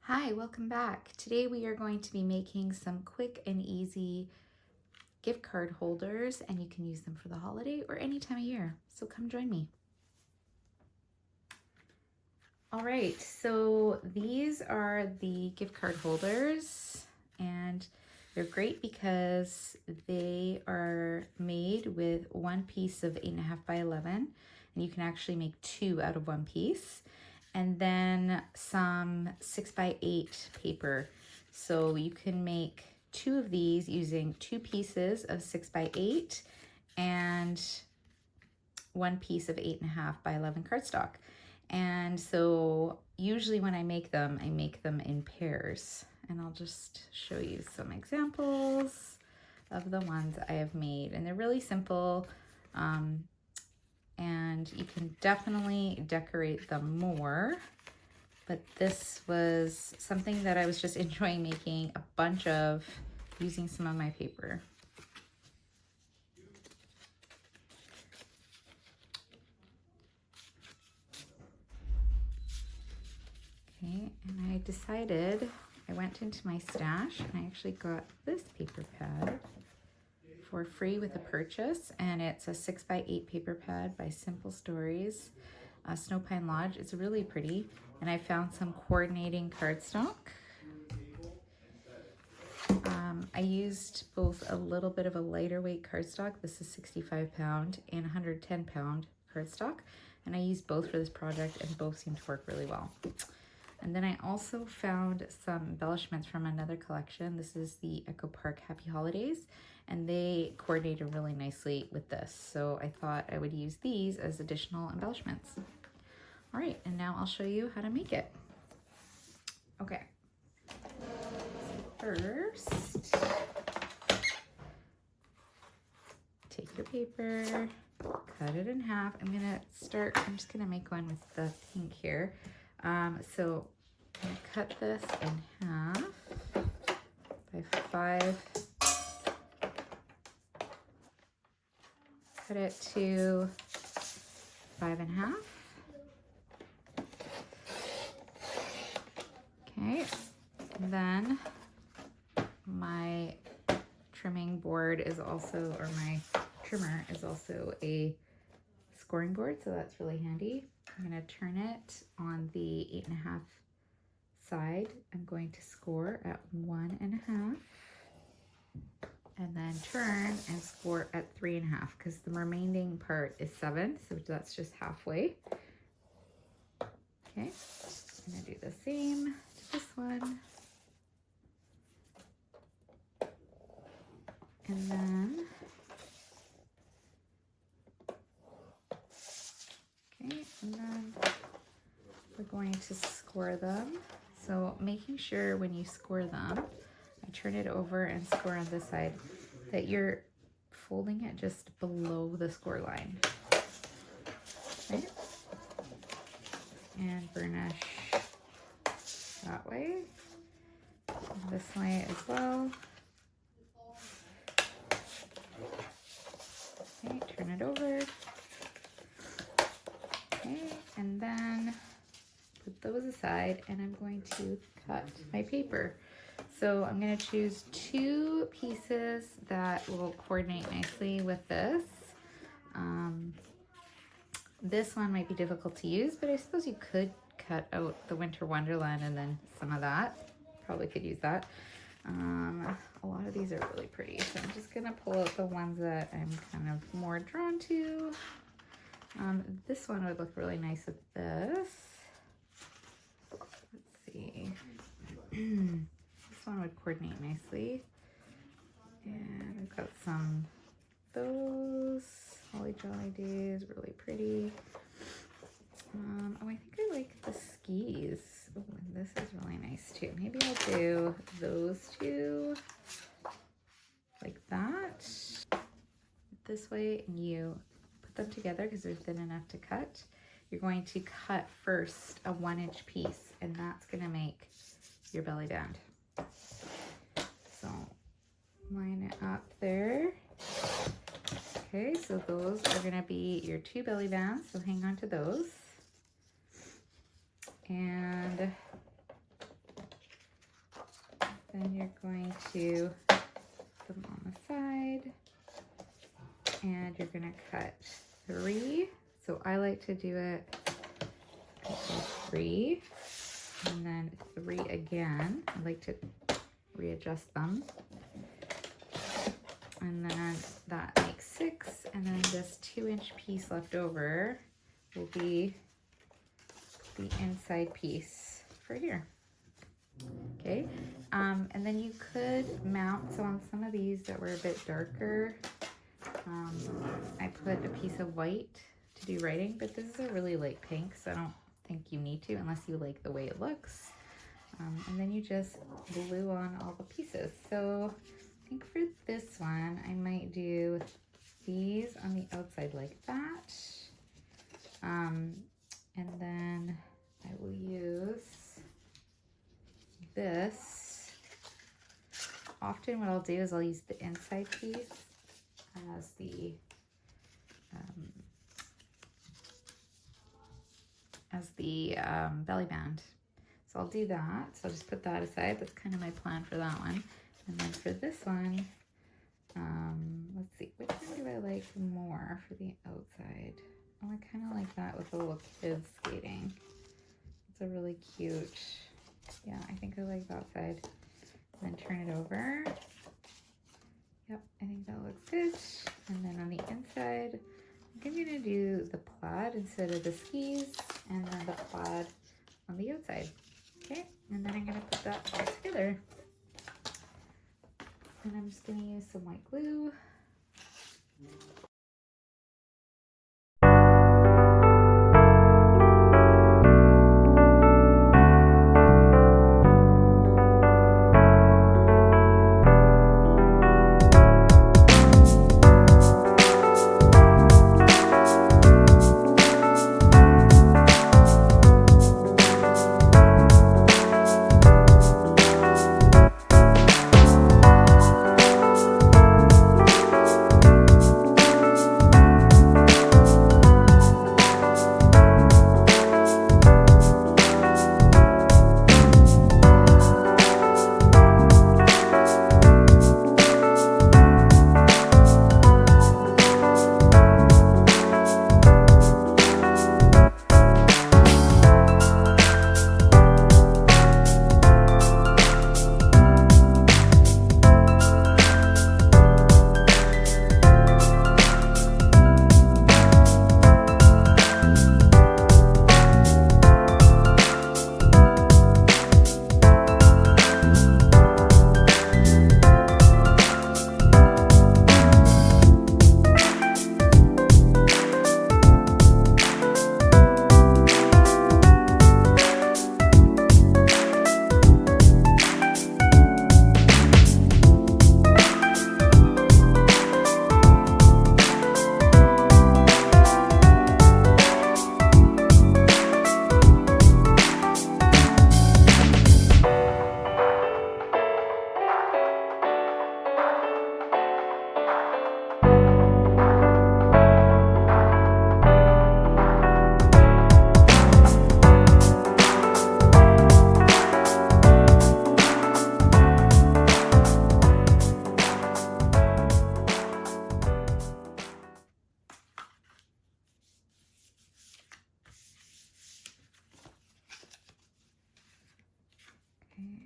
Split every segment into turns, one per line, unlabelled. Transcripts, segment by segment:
Hi, welcome back. Today we are going to be making some quick and easy gift card holders, and you can use them for the holiday or any time of year. So come join me. All right, so these are the gift card holders, and they're great because they are made with one piece of 8.5 by 11, and you can actually make two out of one piece. And then some 6 by 8 paper. So you can make two of these using two pieces of 6 by 8 and one piece of 8.5 by 11 cardstock. And so usually when I make them in pairs. And I'll just show you some examples of the ones I have made. And they're really simple. And you can definitely decorate them more, but this was something that I was just enjoying making a bunch of using some of my paper. Okay, and I decided, I went into my stash and I actually got this paper pad for free with a purchase, and it's a 6 by 8 paper pad by Simple Stories, Snow Pine Lodge. It's really pretty, and I found some coordinating cardstock. I used both a little bit of a lighter weight cardstock. This is 65 pound and 110 pound cardstock, and I used both for this project, and both seem to work really well. And then I also found some embellishments from another collection. This is the Echo Park Happy Holidays, and they coordinated really nicely with this. So I thought I would use these as additional embellishments. All right, and now I'll show you how to make it. Okay. First, take your paper, cut it in half. I'm just gonna make one with the pink here. So I'm gonna cut this in half by 5. Cut it to 5.5. Okay, and then my trimming board is also, or my trimmer is also a scoring board, so that's really handy. I'm going to turn it on the 8.5 side. I'm going to score at 1.5, and then turn and score at 3.5, because the remaining part is 7, so that's just halfway. Okay, I'm going to do the same to this one. And then, okay, and then we're going to score them. So making sure when you score them, I turn it over and score on this side, that you're folding it just below the score line. Okay. And burnish that way, and this way as well. Okay, turn it over. Okay, and then put those aside, and I'm going to cut my paper. So I'm going to choose 2 pieces that will coordinate nicely with this. This one might be difficult to use, but I suppose you could cut out the Winter Wonderland and then some of that. Probably could use that. A lot of these are really pretty, so I'm just gonna pull out the ones that I'm kind of more drawn to. This one would look really nice with this. Let's see. This one would coordinate nicely. And I've got some of those. Holly Jolly Days, really pretty. Oh, I think I like the skis. Oh, and this is really nice too. Maybe I'll do those 2 like that. This way, and you put them together because they're thin enough to cut. You're going to cut first a 1-inch piece, and that's going to make your belly band. So line it up there. Okay, so those are going to be your 2 belly bands, so hang on to those. And then you're going to put them on the side, and you're going to cut 3. So I like to do it 3 and then 3 again. I like to readjust them. And then that makes 6, and then this 2-inch piece left over will be the inside piece for here. Okay, and then you could mount, so on some of these that were a bit darker, I put a piece of white to do writing, but this is a really light pink, so I don't think you need to unless you like the way it looks. And then you just glue on all the pieces. So I think for this one, I might do these on the outside like that. And then I will use this. Often what I'll do is I'll use the inside piece as the belly band. So I'll do that. So I'll just put that aside. That's kind of my plan for that one. And then for this one, let's see, which one do I like more for the outside? Oh, I kind of like that with the little kids skating. It's a really cute, yeah, I think I like that side. And then turn it over. Yep, I think that looks good. And then on the inside, I think I'm gonna do the plaid instead of the skis, and then the plaid on the outside. Okay, and then I'm gonna put that all together. And I'm just gonna use some white glue.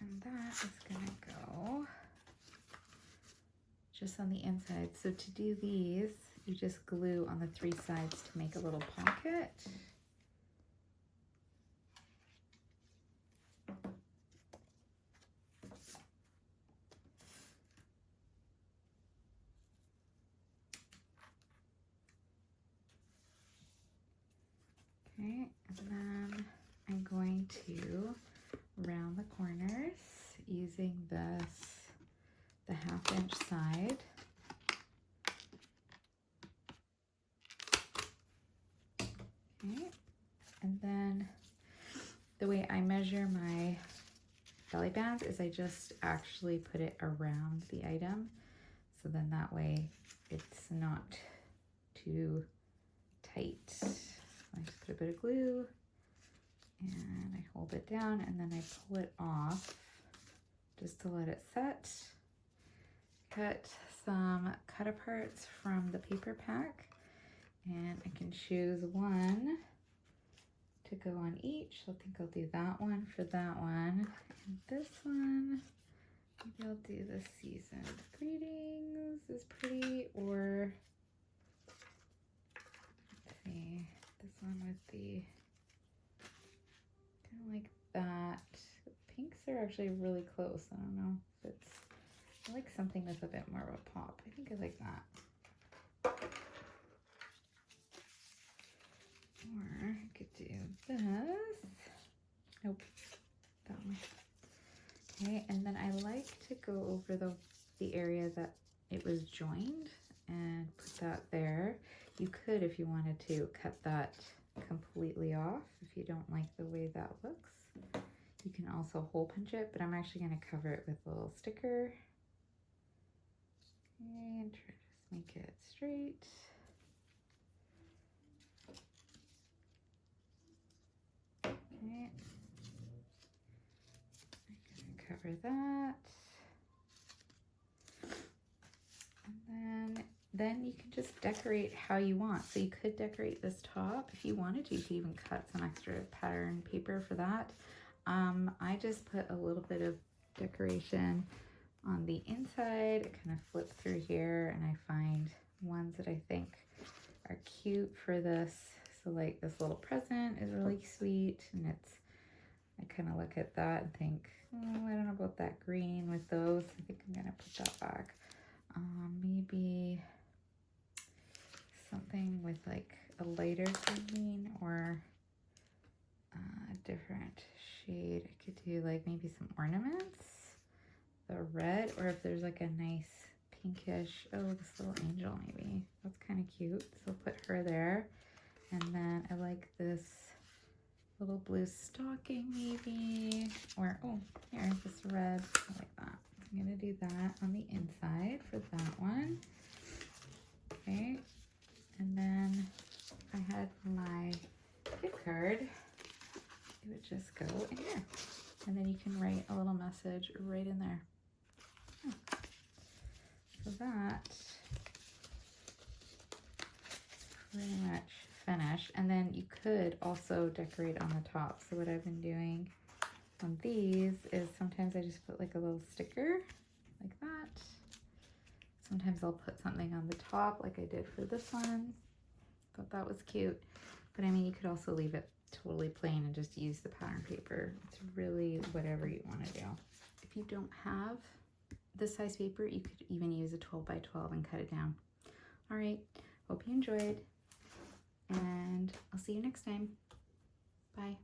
And that is gonna go just on the inside. So to do these, you just glue on the 3 sides to make a little pocket. Okay, and then I'm going to round the corners using the 1/2 inch side. Okay, and then the way I measure my belly bands is I just actually put it around the item, so then that way it's not too tight. I just put a bit of glue and I hold it down, and then I pull it off just to let it set. Cut some cut aparts from the paper pack, and I can choose one to go on each. So I think I'll do that one for that one, and this one, maybe I'll do the seasoned greetings is pretty, or let's see, this one with the kind of like that. The pinks are actually really close. I don't know if it's, I like something with a bit more of a pop. I think I like that. Or I could do this. Nope, that one. Okay, and then I like to go over the area that it was joined and put that there. You could, if you wanted to, cut that completely off if you don't like the way that looks. You can also hole punch it, but I'm actually going to cover it with a little sticker. And try to just make it straight. Okay. I'm gonna cover that. And then you can just decorate how you want. So you could decorate this top if you wanted to. You could even cut some extra pattern paper for that. I just put a little bit of decoration on the inside. I kind of flip through here and I find ones that I think are cute for this. So like this little present is really sweet, and I kind of look at that and think, oh, I don't know about that green with those. I think I'm gonna put that back. Maybe something with like a lighter green or a different shade. I could do like maybe some ornaments, the red, or if there's like a nice pinkish, oh, this little angel maybe. That's kind of cute. So put her there. And then I like this little blue stocking maybe, or oh, here, this red, I like that. I'm gonna do that on the inside for that one. Okay, and then I had my gift card. It would just go in here, and then you can write a little message right in there. Oh. So that's pretty much finished. And then you could also decorate on the top. So what I've been doing on these is sometimes I just put like a little sticker like that. Sometimes I'll put something on the top like I did for this one. Thought that was cute. But I mean, you could also leave it totally plain and just use the pattern paper. It's really whatever you want to do. If you don't have this size paper, you could even use a 12 by 12 and cut it down. All right, hope you enjoyed, and I'll see you next time. Bye.